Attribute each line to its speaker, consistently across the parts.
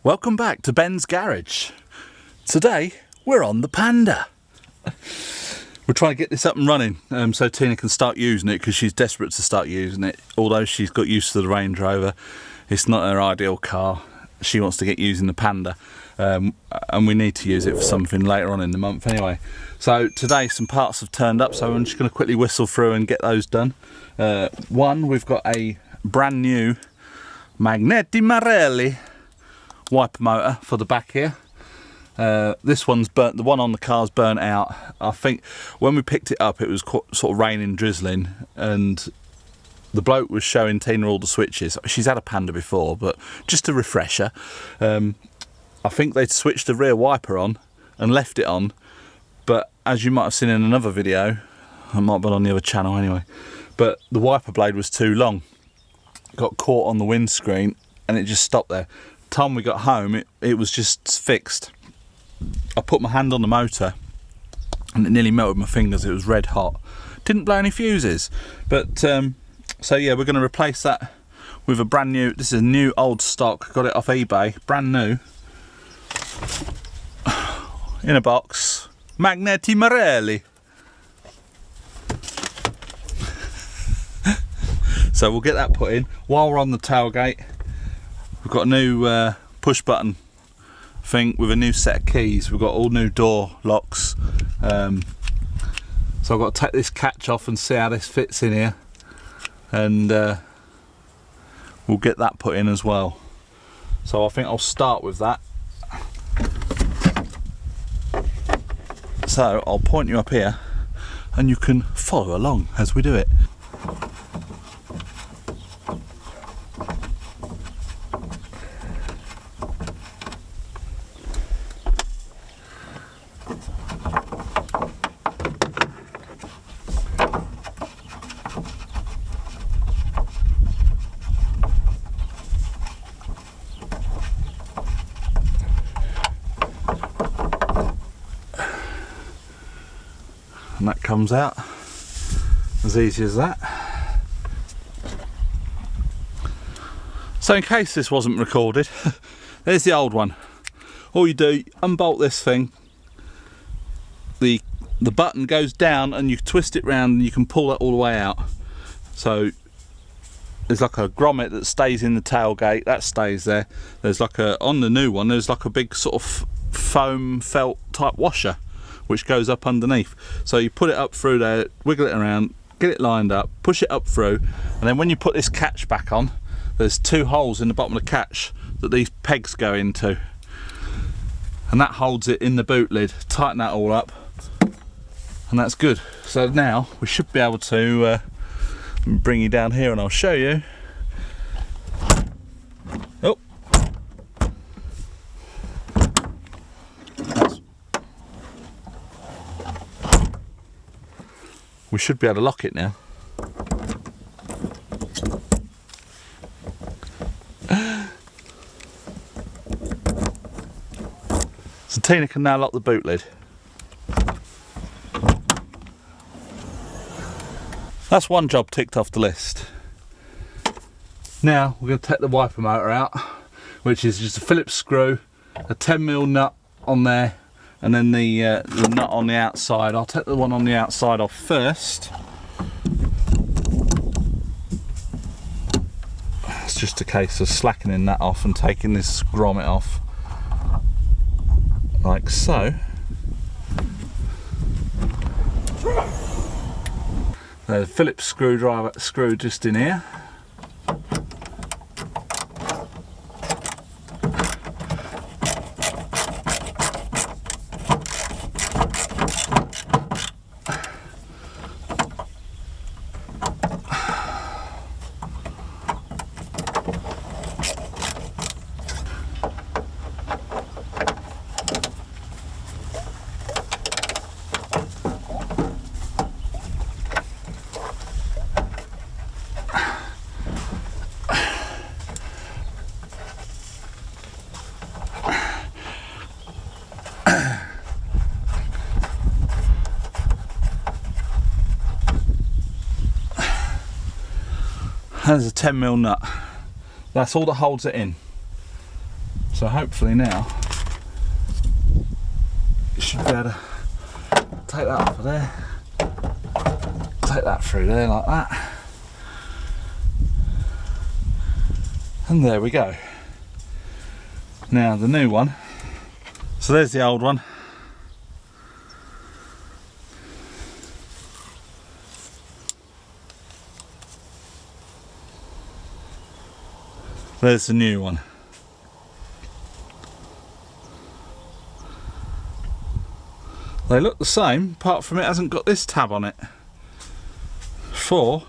Speaker 1: Welcome back to Ben's Garage. Today we're on the Panda. We're trying to get this up and running so Tina can start using it, because she's desperate to start using it. Although she's got used to the Range Rover, it's not her ideal car. She wants to get using the Panda, and we need to use it for something later on in the month anyway. So today some parts have turned up, so I'm just going to quickly whistle through and get those done. One, we've got a brand new Magneti Marelli wiper motor for the back here. This one's burnt, the one on the car's burnt out. I think when we picked it up it was sort of raining, drizzling, and the bloke was showing Tina all the switches. She's had a Panda before, but just a refresher. I think they'd switched the rear wiper on and left it on, but as you might have seen in another video, I might have been on the other channel anyway, but the wiper blade was too long. It got caught on the windscreen and it just stopped there. Time we got home it was just fixed. I put my hand on the motor and it nearly melted my fingers. It was red hot. Didn't blow any fuses, but so yeah, we're going to replace that with a brand new, this is a new old stock, got it off eBay, brand new, in a box, Magneti Marelli. So we'll get that put in. While we're on the tailgate, we've got a new push button thing with a new set of keys. We've got all new door locks. So I've got to take this catch off and see how this fits in here. And we'll get that put in as well. So I think I'll start with that. So I'll point you up here and you can follow along as we do it. And that comes out as easy as that. So in case this wasn't recorded, there's the old one. All you do, unbolt this thing, the button goes down and you twist it round and you can pull that all the way out. So there's like a grommet that stays in the tailgate, that stays there. There's like a, on the new one, there's like a big sort of foam felt type washer which goes up underneath. So you put it up through there, wiggle it around, get it lined up, push it up through, and then when you put this catch back on, there's two holes in the bottom of the catch that these pegs go into, and that holds it in the boot lid. Tighten that all up and that's good. So now we should be able to bring you down here and I'll show you. Oh, we should be able to lock it now. So Tina can now lock the boot lid. That's one job ticked off the list. Now we're going to take the wiper motor out, which is just a Phillips screw, a 10mm nut on there, and then the nut on the outside. I'll take the one on the outside off first. It's just a case of slackening that off and taking this grommet off, like so. There's a Phillips screw just in here. There's a 10mm nut. That's all that holds it in. So hopefully now you should be able to take that off of there, take that through there like that, and there we go. Now the new one, so there's the old one. There's the new one. They look the same, apart from it hasn't got this tab on it for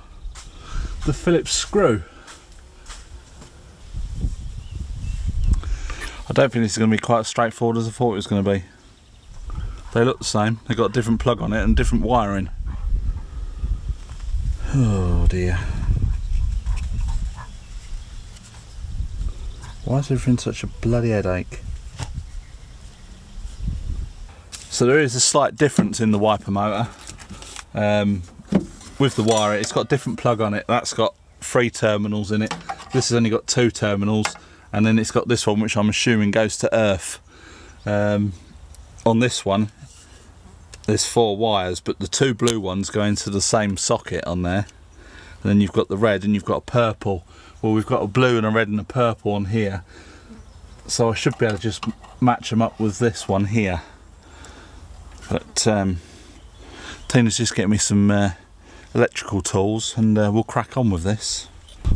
Speaker 1: the Phillips screw. I don't think this is going to be quite as straightforward as I thought it was going to be. They look the same, they've got a different plug on it and different wiring. Oh dear. Why is everything such a bloody headache? So there is a slight difference in the wiper motor. With the wire, it's got a different plug on it. That's got 3 terminals in it. This has only got 2 terminals, and then it's got this one, which I'm assuming goes to earth. On this one, there's 4 wires, but the 2 blue ones go into the same socket on there. And then you've got the red and you've got a purple. Well, we've got a blue and a red and a purple on here. So I should be able to just match them up with this one here. But Tina's just getting me some electrical tools, and we'll crack on with this.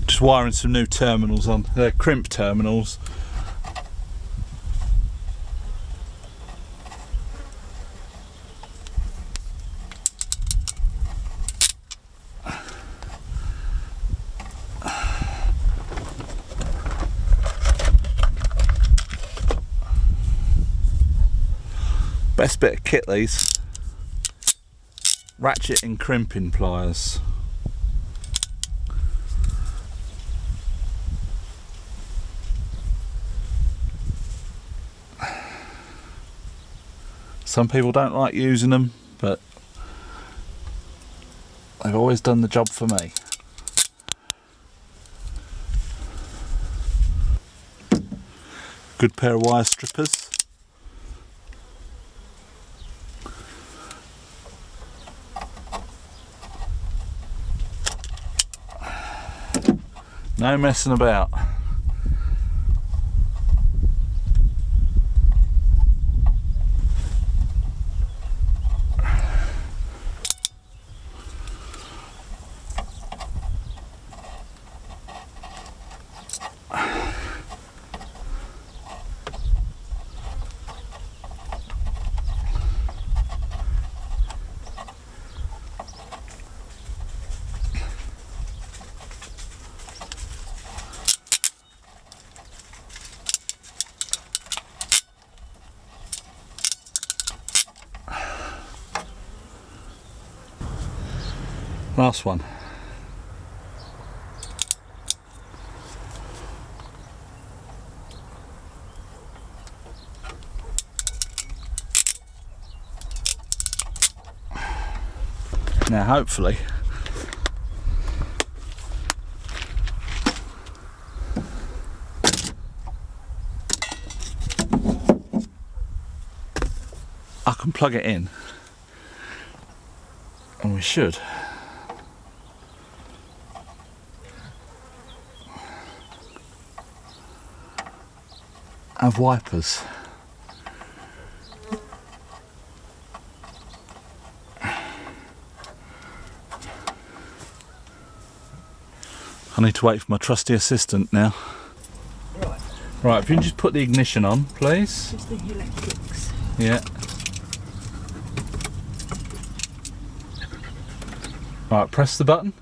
Speaker 1: Just wiring some new terminals on, crimp terminals. Best bit of kit, these ratchet and crimping pliers. Some people don't like using them, but they've always done the job for me. Good pair of wire strippers. No messing about. Last one. Now hopefully I can plug it in, and we should have wipers. I need to wait for my trusty assistant now. Right, if you can just put the ignition on, please.
Speaker 2: Just the electrics.
Speaker 1: Yeah. Right, press the button.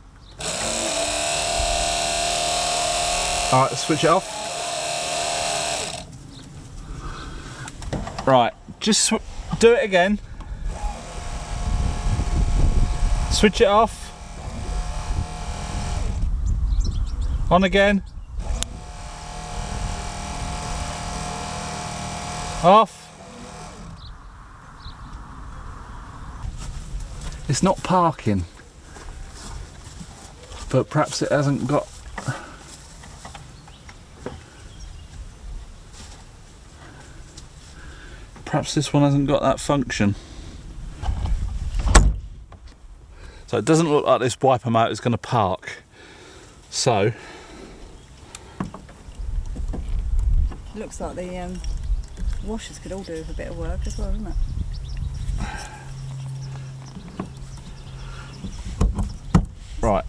Speaker 1: Alright, switch it off. Right, just do it again. Switch it off. On again. Off. It's not parking, but perhaps it hasn't got perhaps this one hasn't got that function. So it doesn't look like this wiper motor is going to park. So
Speaker 2: looks like the washers could all do with a bit of work as well, doesn't it?
Speaker 1: Right,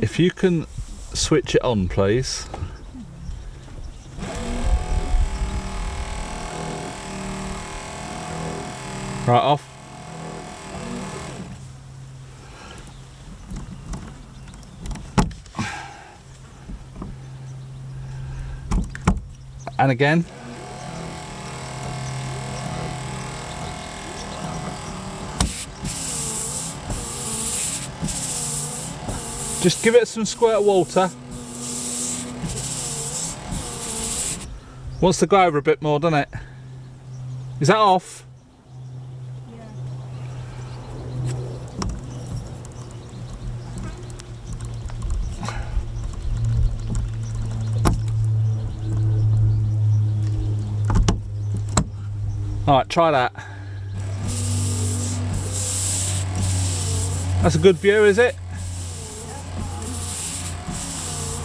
Speaker 1: if you can switch it on, please. Right, off. And again. Just give it some squirt of water. Wants to go over a bit more, doesn't it? Is that off?
Speaker 2: Yeah.
Speaker 1: Alright, try that. That's a good view, is it?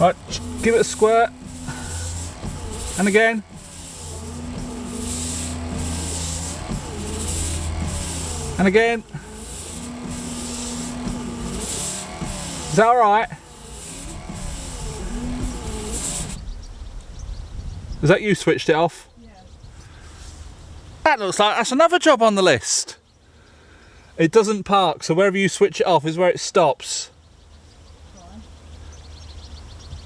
Speaker 1: Right, give it a squirt. And again. And again. Is that alright? Is that you switched it off?
Speaker 2: Yeah.
Speaker 1: That looks like that's another job on the list. It doesn't park, so wherever you switch it off is where it stops.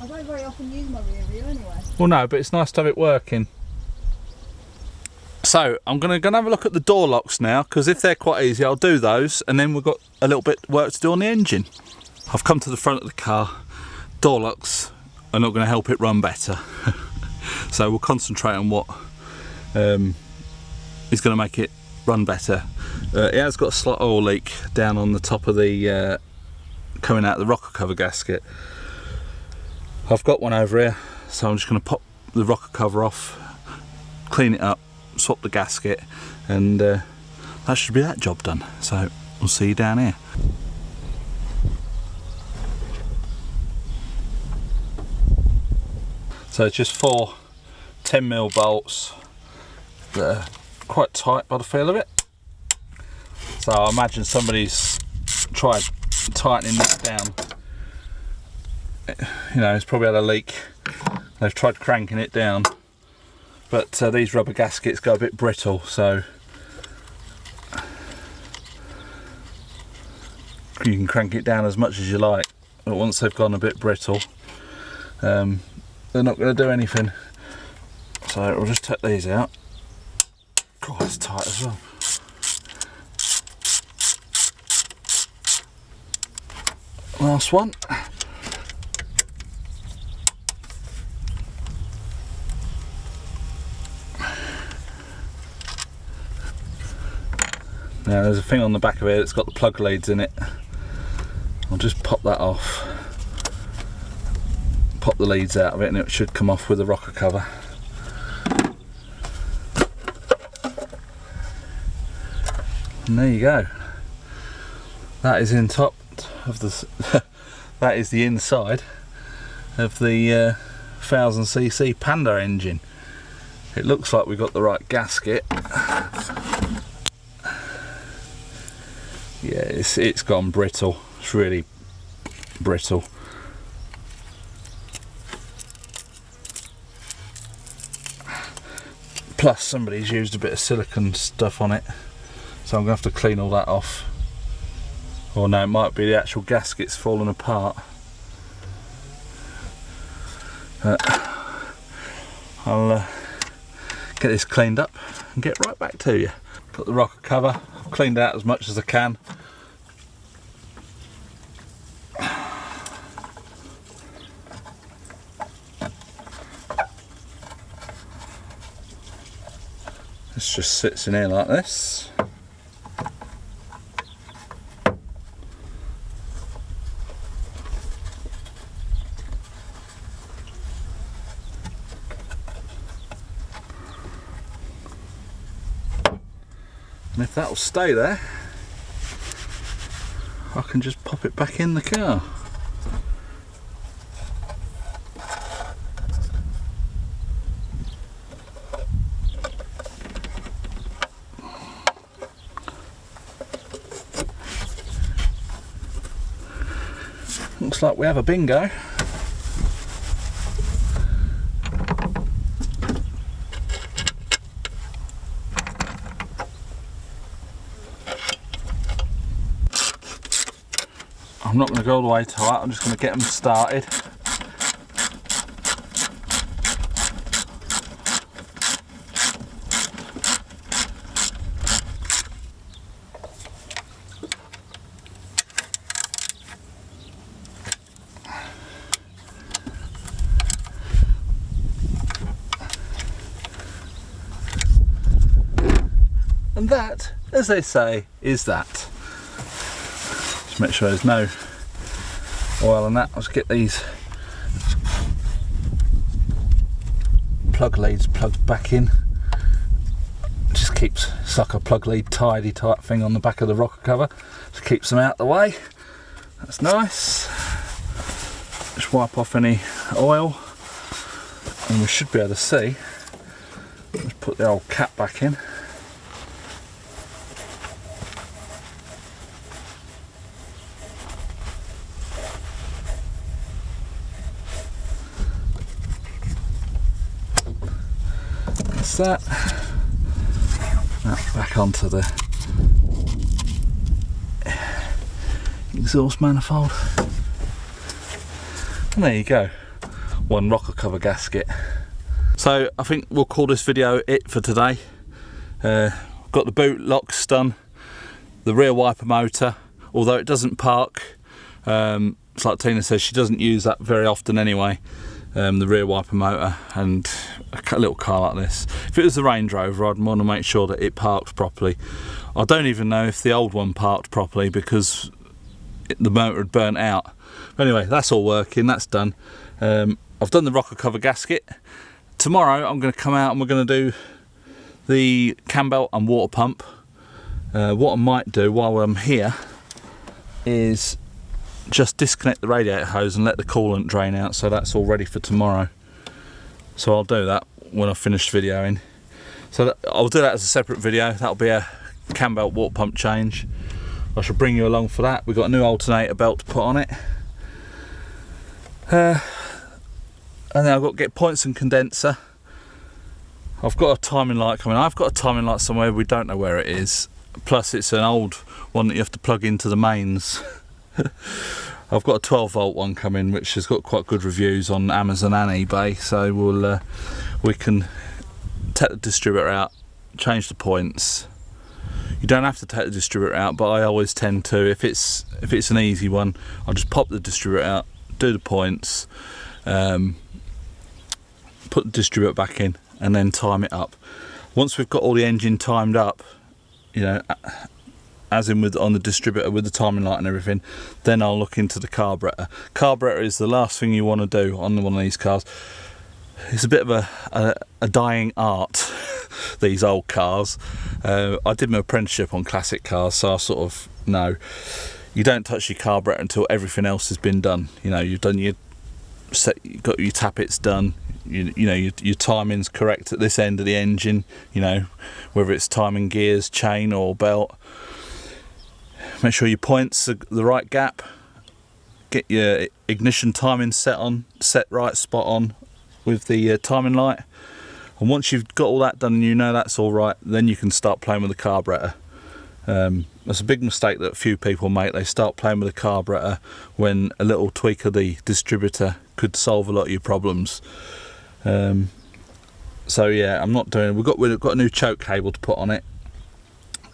Speaker 2: I don't very often use my rear view anyway.
Speaker 1: Well, no, but it's nice to have it working. So I'm going to have a look at the door locks now, because if they're quite easy, I'll do those, and then we've got a little bit of work to do on the engine. I've come to the front of the car. Door locks are not going to help it run better. So we'll concentrate on what is going to make it run better. It has got a slight oil leak down on the top of the coming out of the rocker cover gasket. I've got one over here, so I'm just going to pop the rocker cover off, clean it up, swap the gasket, and that should be that job done. So we'll see you down here. So it's just 4 10mm bolts that are quite tight by the feel of it. So I imagine somebody's tried tightening this down. You know, it's probably had a leak. They've tried cranking it down, but these rubber gaskets go a bit brittle, so you can crank it down as much as you like, but once they've gone a bit brittle, they're not going to do anything. So we'll just take these out. God, it's tight as well. Last one. Now there's a thing on the back of it that's got the plug leads in it. I'll just pop that off. Pop the leads out of it and it should come off with the rocker cover. And there you go. That is in top of the that is the inside of the 1000cc Panda engine. It looks like we've got the right gasket. Yeah, it's gone brittle. It's really brittle. Plus somebody's used a bit of silicone stuff on it, so I'm going to have to clean all that off. Or no, it might be the actual gasket's fallen apart. I'll get this cleaned up and get right back to you. Got the rocker cover, I've cleaned out as much as I can. This just sits in here like this. And if that'll stay there, I can just pop it back in the car. Looks like we have a bingo. I'm not going to go all the way tight, I'm just going to get them started. And that, as they say, is that. Just make sure there's no oil on that. I'll just get these plug leads plugged back in. Just keeps, it's like a plug lead tidy type thing on the back of the rocker cover. Just keeps them out the way. That's nice. Just wipe off any oil and we should be able to see. Let's put the old cap back in. That back onto the exhaust manifold, and there you go, one rocker cover gasket. So I think we'll call this video it for today. Got the boot locks done, the rear wiper motor, although it doesn't park, it's like Tina says, she doesn't use that very often anyway. The rear wiper motor and a little car like this. If it was the Range Rover, I'd want to make sure that it parks properly. I don't even know if the old one parked properly because the motor had burnt out. But anyway, that's all working, that's done. I've done the rocker cover gasket. Tomorrow I'm going to come out and we're going to do the cam belt and water pump. What I might do while I'm here is just disconnect the radiator hose and let the coolant drain out, so that's all ready for tomorrow. So I'll do that when I finish videoing. So I'll do that as a separate video. That'll be a cam belt water pump change. I shall bring you along for that. We've got a new alternator belt to put on it. And then I've got to get points and condenser. I've got a timing light coming. I've got a timing light somewhere, we don't know where it is. Plus it's an old one that you have to plug into the mains. I've got a 12 volt one coming which has got quite good reviews on Amazon and eBay, so we can take the distributor out, change the points. You don't have to take the distributor out, but I always tend to. If it's an easy one, I'll just pop the distributor out, do the points, put the distributor back in and then time it up. Once we've got all the engine timed up, you know, as in with on the distributor with the timing light and everything, then I'll look into the carburetor. Carburetor is the last thing you want to do on one of these cars. It's a bit of a dying art, these old cars. I did my apprenticeship on classic cars, so I sort of know you don't touch your carburetor until everything else has been done. You know, you've done your set, you've got your tappets done, you know your timing's correct at this end of the engine, you know, whether it's timing gears, chain or belt. Make sure your points are the right gap, get your ignition timing set right, spot on with the timing light, and once you've got all that done and you know that's all right, then you can start playing with the carburetor. That's a big mistake that a few people make. They start playing with the carburetor when a little tweak of the distributor could solve a lot of your problems. So yeah, I'm not doing. We've got a new choke cable to put on it.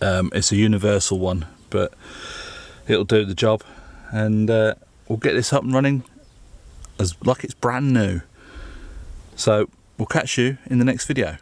Speaker 1: It's a universal one, but it'll do the job, and we'll get this up and running as like it's brand new. So we'll catch you in the next video.